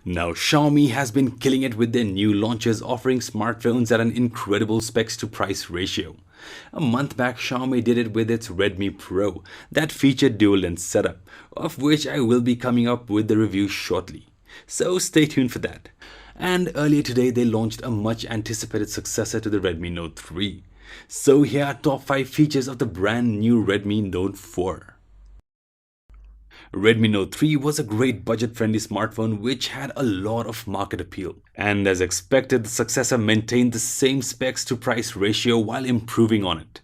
Now, Xiaomi has been killing it with their new launches, offering smartphones at an incredible specs to price ratio. A month back, Xiaomi did it with its Redmi Pro that featured dual lens setup, of which I will be coming up with the review shortly. So stay tuned for that. And earlier today, they launched a much anticipated successor to the Redmi Note 3. So here are top 5 features of the brand new Redmi Note 4. Redmi Note 3 was a great budget-friendly smartphone which had a lot of market appeal. And as expected, the successor maintained the same specs to price ratio while improving on it.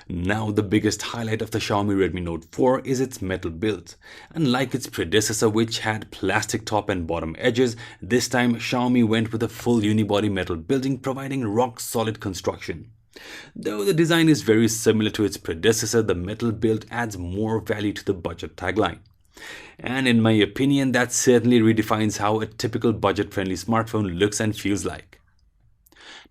Now the biggest highlight of the Xiaomi Redmi Note 4 is its metal build. Unlike its predecessor which had plastic top and bottom edges, this time Xiaomi went with a full unibody metal building providing rock-solid construction. Though the design is very similar to its predecessor, the metal build adds more value to the budget tagline. And in my opinion, that certainly redefines how a typical budget-friendly smartphone looks and feels like.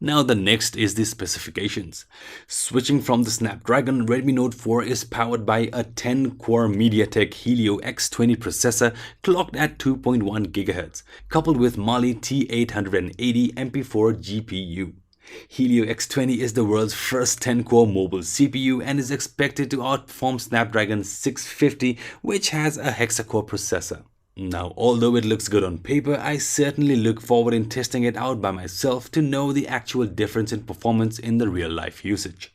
Now the next is the specifications. Switching from the Snapdragon, Redmi Note 4 is powered by a 10-core MediaTek Helio X20 processor clocked at 2.1 GHz, coupled with Mali T880 MP4 GPU. Helio X20 is the world's first 10-core mobile CPU and is expected to outperform Snapdragon 650, which has a hexa-core processor. Now, although it looks good on paper, I certainly look forward in testing it out by myself to know the actual difference in performance in the real-life usage.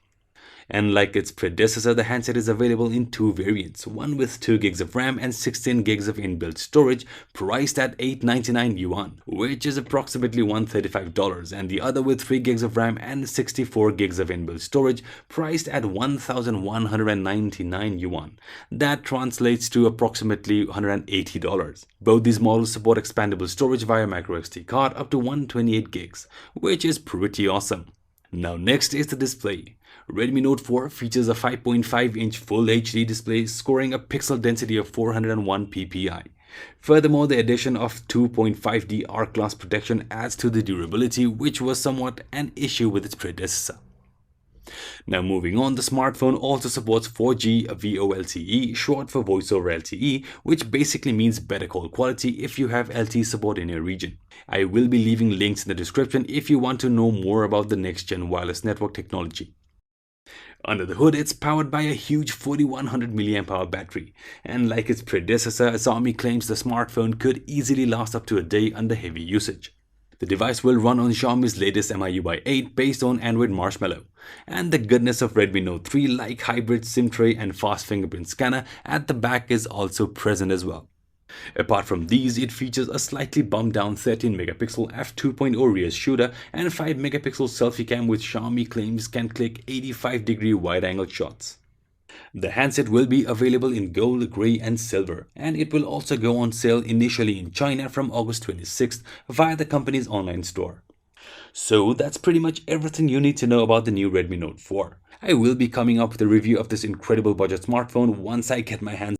And like its predecessor, the handset is available in two variants, one with 2 GB of RAM and 16 GB of inbuilt storage, priced at 899 yuan, which is approximately $135, and the other with 3 GB of RAM and 64 GB of inbuilt storage, priced at 1,199 yuan. That translates to approximately $180. Both these models support expandable storage via microSD card up to 128 GB, which is pretty awesome. Now next is the display. Redmi Note 4 features a 5.5-inch Full HD display scoring a pixel density of 401 ppi. Furthermore, the addition of 2.5D arc glass protection adds to the durability, which was somewhat an issue with its predecessor. Now moving on, the smartphone also supports 4G VoLTE, short for Voice over LTE, which basically means better call quality if you have LTE support in your region. I will be leaving links in the description if you want to know more about the next-gen wireless network technology. Under the hood, it's powered by a huge 4100 mAh battery, and like its predecessor, Xiaomi claims the smartphone could easily last up to a day under heavy usage. The device will run on Xiaomi's latest MIUI 8 based on Android Marshmallow, and the goodness of Redmi Note 3 like hybrid SIM tray and fast fingerprint scanner at the back is also present as well. Apart from these, it features a slightly bumped down 13-megapixel f2.0 rear shooter and 5-megapixel selfie cam which Xiaomi claims can click 85-degree wide-angle shots. The handset will be available in gold, grey and silver, and it will also go on sale initially in China from August 26th via the company's online store. So that's pretty much everything you need to know about the new Redmi Note 4. I will be coming up with a review of this incredible budget smartphone once I get my hands